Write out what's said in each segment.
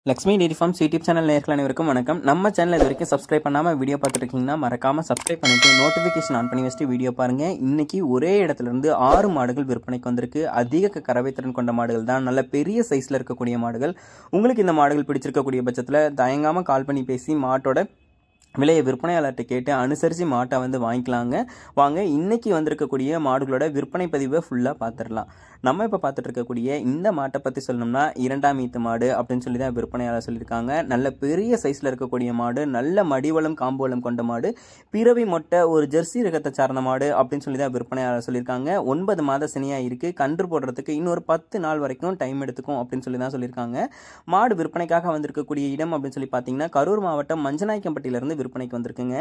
Lakshmi dairy farms YouTube channel நேயர்கள் அனைவருக்கும் வணக்கம். நம்ம சேனல் இது வரைக்கும் சப்ஸ்கிரைப் பண்ணாமல் வீடியோ பார்த்துருக்கீங்கன்னா மறக்காமல் சப்ஸ்கிரைப் பண்ணிட்டு நோட்டிஃபிகேஷன் ஆன் பண்ணி வச்சுட்டு வீடியோ பாருங்கள். இன்னைக்கு ஒரே இடத்துல இருந்து 6 மாடுகள் விற்பனைக்கு வந்திருக்கு. அதிக கறவை திறன் கொண்ட மாடுகள் தான், நல்ல பெரிய சைஸில் இருக்கக்கூடிய மாடுகள். உங்களுக்கு இந்த மாடுகள் பிடிச்சிருக்கக்கூடிய பட்சத்தில் தயங்காமல் கால் பண்ணி பேசி மாட்டோட விலையை விற்பனையாளர்கிட்ட கேட்டு அனுசரித்து மாட்டை வாங்கிக்கலாங்க. வாங்க இன்னைக்கு வந்திருக்கக்கூடிய மாடுகளோட விற்பனை பதிவை ஃபுல்லாக பார்த்துடலாம். நம்ம இப்போ பார்த்துட்டு இருக்கக்கூடிய இந்த மாட்டை பற்றி சொல்லணும்னா 2ஆம் ஈத்து மாடு அப்படின்னு சொல்லி தான் விற்பனையாளர் சொல்லியிருக்காங்க. நல்ல பெரிய சைஸில் இருக்கக்கூடிய மாடு, நல்ல மடிவளம் காம்புவளம் கொண்ட மாடு, பிறவி மொட்டை ஒரு ஜெர்சி ரகத்தை சார்ந்த மாடு அப்படின்னு சொல்லி தான் விற்பனையாளர் சொல்லியிருக்காங்க. 9 மாத சினியாக இருக்குது. கன்று போடுறதுக்கு இன்னொரு 10 நாள் வரைக்கும் டைம் எடுத்துக்கும் அப்படின்னு சொல்லி தான் சொல்லியிருக்காங்க. மாடு விற்பனைக்காக வந்திருக்கக்கூடிய இடம் அப்படின்னு சொல்லி பார்த்தீங்கன்னா கரூர் மாவட்டம் மஞ்சநாயக்கம்பட்டியிலிருந்து விற்பனைக்கு வந்திருக்குங்க.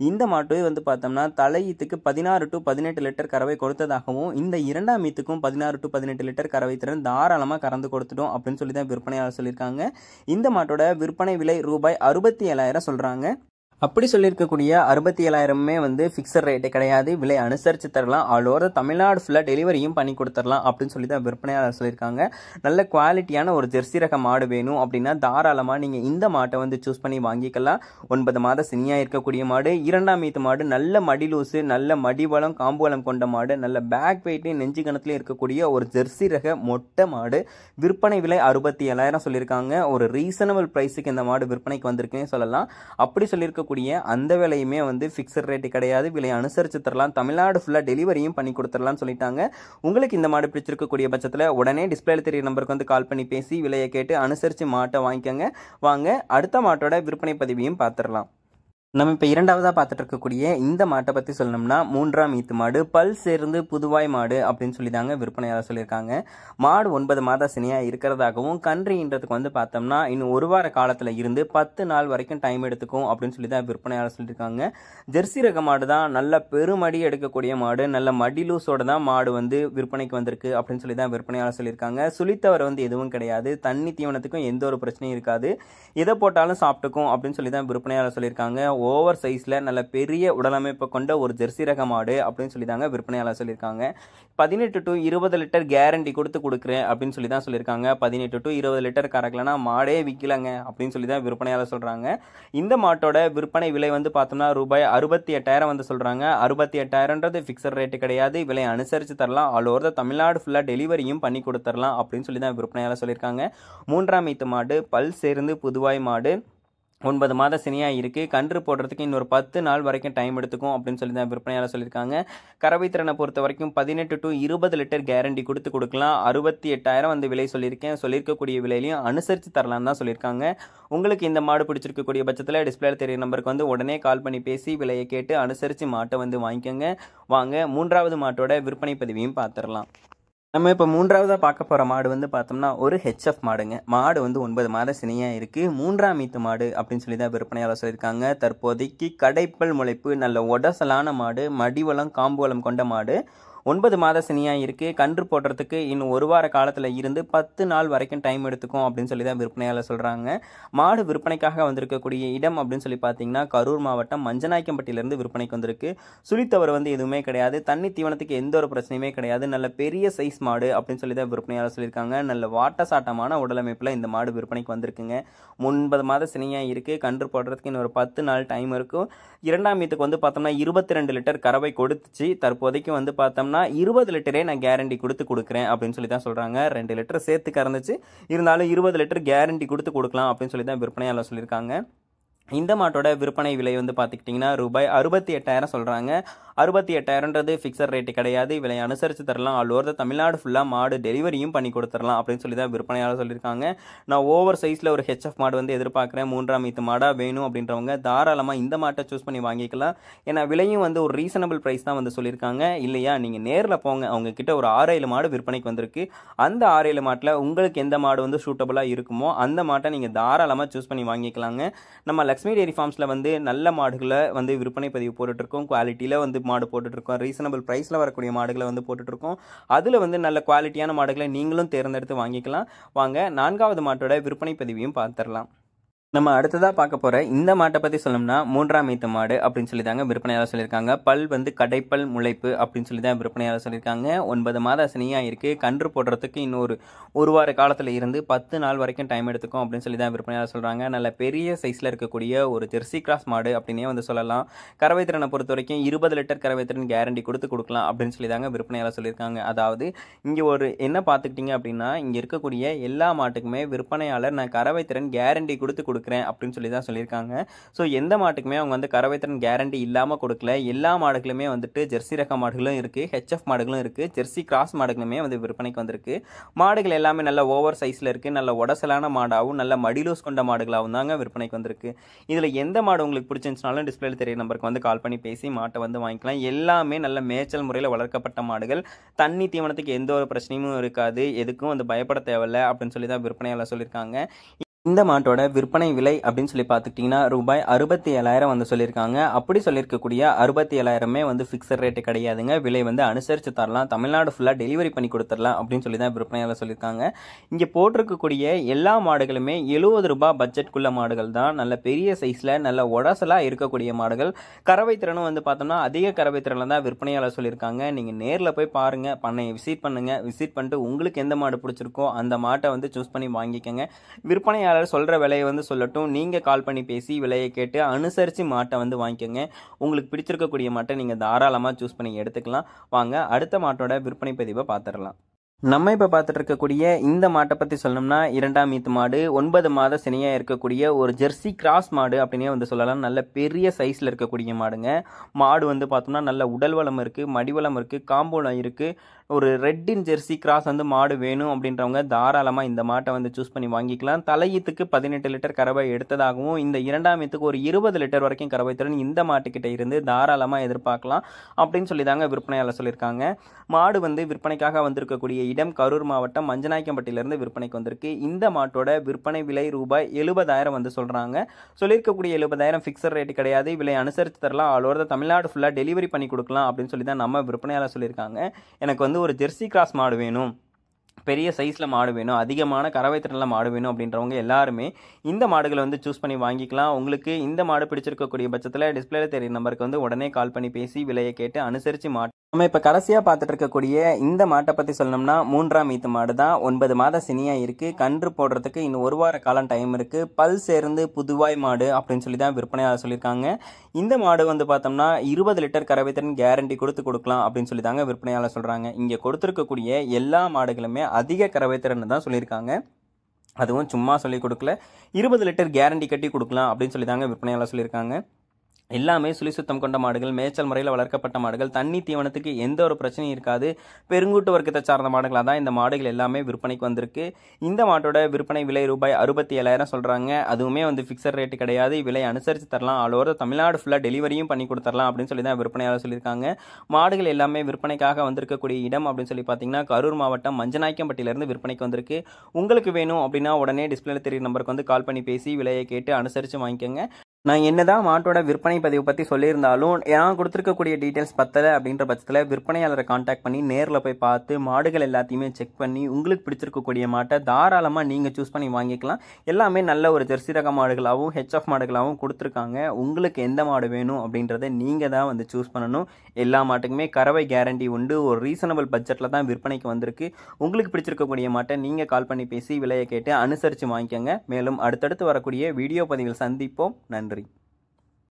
இந்த மாட்டு பார்த்தோம்னா தலையீத்துக்கு 16 to 18 லிட்டர் கறவை கொடுத்ததாகவும், இந்த 2ஆம் ஈத்துக்கும் 16 to 18 லிட்டர் கறவை திறன் தாராளமா கறந்து கொடுத்துட்டோம் அப்படின்னு சொல்லி தான் விற்பனையாளர் சொல்லியிருக்காங்க. இந்த மாட்டோட விற்பனை விலை ரூபாய் 67,000 சொல்றாங்க. அப்படி சொல்லியிருக்கக்கூடிய 67,000மே ஃபிக்ஸட் ரேட்டே கிடையாது, விலை அனுசரித்து தரலாம். ஆல் ஓவர் தமிழ்நாடு ஃபுல்லாக டெலிவரியும் பண்ணி கொடுத்துடலாம் அப்படின்னு சொல்லி தான் விற்பனையாளர் சொல்லியிருக்காங்க. நல்ல குவாலிட்டியான ஒரு ஜெர்சி ரக மாடு வேணும் அப்படின்னா தாராளமாக நீங்கள் இந்த மாட்டை சூஸ் பண்ணி வாங்கிக்கலாம். 9 மாத சினியாக இருக்கக்கூடிய மாடு, 2ஆம் ஈத்து மாடு, நல்ல மடிலூசு, நல்ல மடிவளம் காம்புவளம் கொண்ட மாடு, நல்ல பேக் வெயிட்லையும் நெஞ்சு கணத்துலையும் இருக்கக்கூடிய ஒரு ஜெர்சி ரக மொட்டை மாடு. விற்பனை விலை 67,000 சொல்லியிருக்காங்க. ஒரு ரீசனபிள் ப்ரைஸுக்கு இந்த மாடு விற்பனைக்கு வந்திருக்குன்னு சொல்லலாம். அப்படி சொல்லியிருக்க அந்த விலையுமே ஃபிக்ஸட் ரேட் கிடையாது, விலை அனுசரித்து தரலாம். தமிழ்நாடு ஃபுல்லாக டெலிவரியும் பண்ணி கொடுத்துடலாம்னு சொல்லிட்டாங்க. உங்களுக்கு இந்த மாடு பிடிச்சிருக்கக்கூடிய பட்சத்தில் உடனே டிஸ்பிளேல தெரிய நம்பருக்கு கால் பண்ணி பேசி விலையை கேட்டு அனுசரித்து மாட்டை வாங்கிக்கோங்க. வாங்க அடுத்த மாட்டோட விற்பனை பதிவையும் பார்த்துடலாம். நம்ம இப்போ 2ஆவதாக பார்த்துட்டு இருக்கக்கூடிய இந்த மாட்டை பற்றி சொல்லணும்னா 3ஆம் ஈத்து மாடு, பல் சேர்ந்து புதுவாய் மாடு அப்படின்னு சொல்லி தாங்க விற்பனையாளர் சொல்லியிருக்காங்க. மாடு 9 மாத சினியாக இருக்கிறதாகவும், கன்றுன்றதுக்கு பார்த்தோம்னா இன்னும் 1 வார காலத்தில் இருந்து 10 நாள் வரைக்கும் டைம் எடுத்துக்கும் அப்படின்னு சொல்லி தான் விற்பனையாளர் சொல்லியிருக்காங்க. ஜெர்சி ரக மாடு தான், நல்ல பெருமடி எடுக்கக்கூடிய மாடு, நல்ல மடிலூஸோட தான் மாடு விற்பனைக்கு வந்திருக்கு அப்படின்னு சொல்லி தான் விற்பனையாளர் சொல்லியிருக்காங்க. சுழித்தவர் எதுவும் கிடையாது, தண்ணி தீவனத்துக்கும் எந்த ஒரு பிரச்சனையும் இருக்காது, எதை போட்டாலும் சாப்பிட்டுக்கும் அப்படின்னு சொல்லி தான் விற்பனையாளர் சொல்லியிருக்காங்க. ஓவர் சைஸ்ல நல்ல பெரிய உடலமைப்பு கொண்ட ஒரு ஜெர்சி ரக மாடு அப்படின்னு சொல்லி தாங்க விற்பனையாளர் சொல்லியிருக்காங்க. 18 to 20 லிட்டர் கேரண்டி கொடுக்குறேன் அப்படின்னு சொல்லி தான் சொல்லியிருக்காங்க. 18 to 20 லிட்டர் கறக்கலனா மாடே விற்கலங்க அப்படின்னு சொல்லி தான் விற்பனையாளர் சொல்றாங்க. இந்த மாட்டோட விற்பனை விலை பார்த்தோம்னா ரூபாய் 68,000 சொல்றாங்க. 68,000ன்றது ஃபிக்ஸட் ரேட் கிடையாது, விலை அனுசரித்து தரலாம். ஆல் ஓவர் தமிழ்நாடு ஃபுல்லாக டெலிவரியும் பண்ணி கொடுத்துடலாம் அப்படின்னு சொல்லி தான் விற்பனையாளர் சொல்லியிருக்காங்க. 3ஆம் ஈத்து மாடு, பல் சேர்ந்து புதுவாய் மாடு, 9 மாத சினியாக இருக்குது. கன்று போடுறதுக்கு இன்னொரு 10 நாள் வரைக்கும் டைம் எடுத்துக்கும் அப்படின்னு சொல்லி தான் விற்பனையாளர் சொல்லியிருக்காங்க. கறவை திறனை பொறுத்த வரைக்கும் 18 to 20 லிட்டர் கேரண்டி கொடுக்கலாம். 68,000 விலை சொல்லியிருக்கேன். சொல்லியிருக்கக்கூடிய விலையிலையும் அனுசரித்து தரலான்னு தான் சொல்லியிருக்காங்க. உங்களுக்கு இந்த மாடு பிடிச்சிருக்கக்கூடிய பட்சத்தில் டிஸ்பிளேல தெரிய நம்பருக்கு உடனே கால் பண்ணி பேசி விலையை கேட்டு அனுசரித்து மாட்டை வாங்கிக்கோங்க. வாங்க 3ஆவது மாட்டோட விற்பனை பதிவையும் பார்த்துடலாம். நம்ம இப்போ 3ஆவதாக பார்க்க போகிற மாடு பார்த்தோம்னா ஒரு ஹெச்எஃப் மாடுங்க. மாடு 9 மாத சினியாக இருக்குது. 3ஆம் ஈத்து மாடு அப்படின்னு சொல்லி தான் விற்பனையாளர் சொல்லியிருக்காங்க. தற்போதைக்கு கடைப்பல் முளைப்பு, நல்ல உடசலான மாடு, மடிவளம் காம்புவளம் கொண்ட மாடு, 9 மாத சினியாக இருக்குது. கன்று போடுறதுக்கு இன்னும் 1 வார காலத்தில் இருந்து 10 நாள் வரைக்கும் டைம் எடுத்துக்கும் அப்படின்னு சொல்லி தான் விற்பனையாளர் சொல்கிறாங்க. மாடு விற்பனைக்காக வந்திருக்கக்கூடிய இடம் அப்படின்னு சொல்லி பார்த்தீங்கன்னா கரூர் மாவட்டம் மஞ்சநாயக்கம்பட்டியிலேருந்து விற்பனைக்கு வந்திருக்கு. சுழித்தவர் எதுவுமே கிடையாது, தண்ணி தீவனத்துக்கு எந்த ஒரு பிரச்சனையுமே கிடையாது. நல்ல பெரிய சைஸ் மாடு அப்படின்னு சொல்லி தான் விற்பனையாளர் சொல்லியிருக்காங்க. நல்ல வாட்ட சாட்டமான உடலமைப்பில் இந்த மாடு விற்பனைக்கு வந்திருக்குங்க. 9 மாத சினியாக இருக்குது. கன்று போடுறதுக்கு இன்னொரு 10 நாள் டைம் இருக்கும். 2ஆம் ஈத்துக்கு பார்த்தோம்னா 22 லிட்டர் கறவை கொடுத்துச்சு. தற்போதைக்கு பார்த்தோம்னா 20 லிட்டரே நான் கேரண்டி கொடுக்குறேன் அப்படின்னு சொல்லி தான் சொல்றாங்க. 2 லிட்டர் சேர்த்து கறந்துச்சு, இருந்தாலும் 20 லிட்டர் கேரண்டி கொடுக்கலாம் அப்படின்னு சொல்லி தான் விற்பனையாளர் சொல்லியிருக்காங்க. இந்த மாட்டோட விற்பனை விலை பார்த்துக்கிட்டிங்கன்னா ரூபாய் 68,000 சொல்கிறாங்க. 68,000ன்றது ஃபிக்ஸட் ரேட்டு கிடையாது, விலை அனுசரித்து தரலாம். ஆல் ஓவர் தமிழ்நாடு ஃபுல்லாக மாடு டெலிவரியும் பண்ணி கொடுத்துடலாம் அப்படின்னு சொல்லி தான் விற்பனையாளர் சொல்லியிருக்காங்க. நான் ஓவர் சைஸில் ஒரு ஹெச்எஃப் மாடு எதிர்பார்க்குறேன், 3ஆம் ஈத்து மாடாக வேணும் அப்படின்றவங்க தாராளமாக இந்த மாட்டை சூஸ் பண்ணி வாங்கிக்கலாம். ஏன்னா விலையும் ஒரு ரீசனபிள் ப்ரைஸ் தான் சொல்லியிருக்காங்க. இல்லையா நீங்கள் நேரில் போங்க, அவங்க கிட்ட ஒரு 6-7 மாடு விற்பனைக்கு வந்திருக்கு. அந்த 6-7 மாட்டில் உங்களுக்கு எந்த மாடு சூட்டபுளாக இருக்குமோ அந்த மாட்டை நீங்கள் தாராளமாக சூஸ் பண்ணி வாங்கிக்கலாங்க. நம்ம லக்ஷ்மி டெய்ரி ஃபார்ம்ஸில் நல்ல மாடுகளை விற்பனை பதிவு போட்டுட்ருக்கோம். குவாலிட்டியில் மாடு போட்டுட்ருக்கோம். ரீசனபிள் ப்ரைஸில் வரக்கூடிய மாடுகளை போட்டுட்ருக்கோம். அதில் நல்ல குவாலிட்டியான மாடுகளை நீங்களும் தேர்ந்தெடுத்து வாங்கிக்கலாம். வாங்க 4ஆவது மாட்டோட விற்பனை பதிவையும் பார்த்துடலாம். நம்ம அடுத்ததாக பார்க்க போகிற இந்த மாட்டை பற்றி சொல்லணும்னா மூன்றாம் ஈத்து மாடு அப்படின்னு சொல்லி தாங்க விற்பனையாளர் சொல்லியிருக்காங்க. பல் வந்து கடைப்பல் முளைப்பு அப்படின்னு சொல்லி தான் விற்பனையாளர் சொல்லியிருக்காங்க. 9 மாத சனியாக இருக்குது. கன்று போடுறதுக்கு இன்னொரு ஒரு வார காலத்தில் இருந்து 10 நாள் வரைக்கும் டைம் எடுத்துக்கும் அப்படின்னு சொல்லி தான் விற்பனையாளர் சொல்கிறாங்க. நல்ல பெரிய சைஸில் இருக்கக்கூடிய ஒரு ஜெர்சி கிராஸ் மாடு அப்படின்னே வந்து சொல்லலாம். கறவை திறனை பொறுத்த வரைக்கும் 20 லிட்டர் கறவை திறன் கேரண்டி கொடுக்கலாம் அப்படின்னு சொல்லி தாங்க விற்பனையாளர் சொல்லியிருக்காங்க. அதாவது இங்கே ஒரு என்ன பார்த்துக்கிட்டிங்க அப்படின்னா, இங்கே இருக்கக்கூடிய எல்லா மாட்டுக்குமே விற்பனையாளர் நான் கறவை திறன் கேரண்டி கொடுக்குறேன் அப்படின்னு சொல்லி தான் சொல்லியிருக்காங்க. ஸோ எந்த மாட்டுக்குமே அவங்க வந்து கறவைத்திறன் கேரண்டி இல்லாமல் கொடுக்கல. எல்லா மாடுகளுமே வந்துட்டு ஜெர்சி ரக மாடுகளும் இருக்குது, ஹெச்எஃப் மாடுகளும் இருக்குது, ஜெர்சி கிராஸ் மாடுகளுமே வந்து விற்பனைக்கு வந்திருக்கு. மாடுகள் எல்லாமே நல்ல ஓவர் சைஸில் இருக்குது. நல்ல உடசலான மாடாகவும் நல்ல மடிலூஸ் கொண்ட மாடுகளாகவும் தாங்க விற்பனைக்கு வந்திருக்கு. இதில் எந்த மாடு உங்களுக்கு பிடிச்சிருந்துச்சுனாலும் டிஸ்பிளேல தெரிய நம்பருக்கு வந்து கால் பண்ணி பேசி மாட்டை வந்து வாங்கிக்கலாம். எல்லாமே நல்ல மேய்ச்சல் முறையில் வளர்க்கப்பட்ட மாடுகள். தண்ணி தீவனத்துக்கு எந்த ஒரு பிரச்சனையும் இருக்காது. எதுக்கும் வந்து பயப்பட தேவையில்லை அப்படின்னு சொல்லி தான் விற்பனையாளர் சொல்லியிருக்காங்க. இந்த மாட்டோட விற்பனை விலை அப்படின்னு சொல்லி பார்த்துக்கிட்டிங்கன்னா ரூபாய் 67,000 வந்து சொல்லியிருக்காங்க. அப்படி சொல்லியிருக்கக்கூடிய 67,000மே வந்து ஃபிக்ஸட் ரேட்டு கிடையாதுங்க. விலை வந்து அனுசரித்து தரலாம். தமிழ்நாடு ஃபுல்லாக டெலிவரி பண்ணி கொடுத்துடலாம் அப்படின்னு சொல்லி தான் விற்பனையாளர் சொல்லியிருக்காங்க. இங்கே போட்டிருக்கக்கூடிய எல்லா மாடுகளுமே 70 ரூபாய் பட்ஜெட்குள்ள மாடுகள் தான். நல்ல பெரிய சைஸில் நல்ல உடசலாக இருக்கக்கூடிய மாடுகள். கறவை திறனும் வந்து பார்த்தோம்னா அதிக கறவை திறனில் தான் விற்பனையாளர் சொல்லியிருக்காங்க. நீங்கள் நேரில் போய் பாருங்கள், பண்ணையை விசிட் பண்ணுங்கள். விசிட் பண்ணிட்டு உங்களுக்கு எந்த மாடு பிடிச்சிருக்கோ அந்த மாட்டை வந்து சூஸ் பண்ணி வாங்கிக்கோங்க. விற்பனை சொல்ற விலையை வந்து சொல்லட்டும், நீங்க கால் பண்ணி பேசி விலையை கேட்டு அனுசரித்து மாட்டை வந்து வாங்கிக்கோங்க. உங்களுக்கு பிடிச்சிருக்கக்கூடிய மாட்டை நீங்க தாராளமாக சூஸ் பண்ணி எடுத்துக்கலாம். வாங்க அடுத்த மாட்டோட விற்பனை பதிவை பார்த்துடலாம். நம்ம இப்போ பார்த்துட்டு இருக்கக்கூடிய இந்த மாட்டை பற்றி சொல்லணும்னா இரண்டாம் ஈத்து மாடு, 9 மாத சனியாக இருக்கக்கூடிய ஒரு ஜெர்சி கிராஸ் மாடு அப்படின்னே வந்து சொல்லலாம். நல்ல பெரிய சைஸில் இருக்கக்கூடிய மாடுங்க. மாடு வந்து பார்த்தோம்னா நல்ல உடல் வளம் இருக்குது, மடிவளம் இருக்குது, காம்பவுண்ட் இருக்குது. ஒரு ரெட்டின் ஜெர்சி கிராஸ் வந்து மாடு வேணும் அப்படின்றவங்க தாராளமாக இந்த மாட்டை வந்து சூஸ் பண்ணி வாங்கிக்கலாம். தலையீத்துக்கு 18 லிட்டர் கறவை எடுத்ததாகவும் இந்த இரண்டாம் ஈத்துக்கு ஒரு 20 லிட்டர் வரைக்கும் கறவை திறன் இந்த மாட்டுக்கிட்ட இருந்து தாராளமாக எதிர்பார்க்கலாம் அப்படின்னு சொல்லி தாங்க விற்பனையாளர் சொல்லியிருக்காங்க. மாடு வந்து விற்பனைக்காக வந்திருக்கக்கூடிய இடம் கரூர் மாவட்டம் மஞ்சநாயக்கம்பட்டியிலிருந்து விற்பனைக்கு வந்திருக்கு. இந்த மாட்டோட விற்பனை விலை ரூபாய் 70,000 வந்து சொல்றாங்க. சொல்லியிருக்கக்கூடிய 70,000 ஃபிக்ஸட் ரேட் கிடையாது. விலை அனுசரித்து தரலாம். ஆல் ஓவர் தமிழ்நாடு ஃபுல்லாக டெலிவரி பண்ணி கொடுக்கலாம் அப்படின்னு சொல்லி தான் நம்ம விற்பனையாளர் சொல்லியிருக்காங்க. எனக்கு வந்து ஒரு ஜெர்சி கிராஸ் மாடு வேணும், பெரிய சைஸில் மாடு வேணும், அதிகமான கறவை திறனில் மாடு வேணும் அப்படின்றவங்க எல்லாருமே இந்த மாடுகளை வந்து சூஸ் பண்ணி வாங்கிக்கலாம். உங்களுக்கு இந்த மாடு பிடிச்சிருக்கக்கூடிய பட்சத்தில் டிஸ்பிளேல தெரிய நம்பருக்கு வந்து உடனே கால் பண்ணி பேசி விலையை கேட்டு அனுசரித்து மாட்டு. நம்ம இப்போ கடைசியாக பார்த்துட்டு இருக்கக்கூடிய இந்த மாட்டை பற்றி சொல்லணும்னா மூன்றாம் ஈத்து மாடு தான். 9 மாத சனியாக இருக்குது. கன்று போடுறதுக்கு இன்னும் ஒரு வார காலம் டைம் இருக்குது. பல் சேர்ந்து புதுவாய் மாடு அப்படின்னு சொல்லி தான் விற்பனையாளர் சொல்லியிருக்காங்க. இந்த மாடு வந்து பார்த்தோம்னா 20 லிட்டர் கறவை திறன் கேரண்டி கொடுக்கலாம் அப்படின்னு சொல்லி தாங்க விற்பனையாளர் சொல்கிறாங்க. இங்கே கொடுத்துருக்கக்கூடிய எல்லா மாடுகளுமே அதிக கறவை திறன் தான் சொல்லியிருக்காங்க. அதுவும் சும்மா சொல்லி கொடுக்கல, 20 லிட்டர் கேரண்டி கட்டி கொடுக்கலாம் அப்படின்னு சொல்லி தாங்க விற்பனையாளர் சொல்லியிருக்காங்க. எல்லாமே சுழி சுத்தம் கொண்ட மாடுகள், மேய்ச்சல் முறையில் வளர்க்கப்பட்ட மாடுகள். தண்ணி தீவனத்துக்கு எந்த ஒரு பிரச்சனையும் இருக்காது. பெருங்கூட்டு வர்க்கத்தை சார்ந்த மாடுகளாக தான் இந்த மாடுகள் எல்லாமே விற்பனைக்கு வந்திருக்கு. இந்த மாட்டோட விற்பனை விலை ரூபாய் 67,000 சொல்கிறாங்க. அதுவுமே வந்து ஃபிக்ஸட் ரேட்டு கிடையாது. விலை அனுசரித்து தரலாம். ஆல் ஓவர் தமிழ்நாடு ஃபுல்லாக டெலிவரியும் பண்ணி கொடுத்துடலாம் அப்படின்னு சொல்லி தான் விற்பனையாளர் சொல்லியிருக்காங்க. மாடுகள் எல்லாமே விற்பனைக்காக வந்திருக்கக்கூடிய இடம் அப்படின்னு சொல்லி பார்த்தீங்கன்னா கரூர் மாவட்டம் மஞ்சநாயக்கம்பட்டியிலிருந்து விற்பனைக்கு வந்திருக்கு. உங்களுக்கு வேணும் அப்படின்னா உடனே டிஸ்பிளேல தெரிய நம்பருக்கு வந்து கால் பண்ணி பேசி விலையை கேட்டு அனுசரித்து வாங்கிக்கோங்க. நான் என்னதான் மாட்டோட விற்பனை பதிவு பற்றி சொல்லியிருந்தாலும் நான் கொடுத்துருக்கக்கூடிய டீட்டெயில்ஸ் பத்தலை அப்படின்ற பட்சத்தில் விற்பனையாளரை காண்டாக்ட் பண்ணி நேரில் போய் பார்த்து மாடுகள் எல்லாத்தையுமே செக் பண்ணி உங்களுக்கு பிடிச்சிருக்கக்கூடிய மாட்டை தாராளமாக நீங்கள் சூஸ் பண்ணி வாங்கிக்கலாம். எல்லாமே நல்ல ஒரு ஜெர்சி ரக மாடுகளாகவும் ஹெச்எஃப் மாடுகளாகவும் கொடுத்துருக்காங்க. உங்களுக்கு எந்த மாடு வேணும் அப்படின்றத நீங்கள் தான் வந்து சூஸ் பண்ணணும். எல்லா மாட்டுக்குமே கறவை கேரண்டி உண்டு. ஒரு ரீசனபிள் பட்ஜெட்டில் தான் விற்பனைக்கு வந்திருக்கு. உங்களுக்கு பிடிச்சிருக்கக்கூடிய மாட்டை நீங்கள் கால் பண்ணி பேசி விலையை கேட்டு அனுசரித்து வாங்கிக்கோங்க. மேலும் அடுத்தடுத்து வரக்கூடிய வீடியோ பதிவில் சந்திப்போம். நன்றி.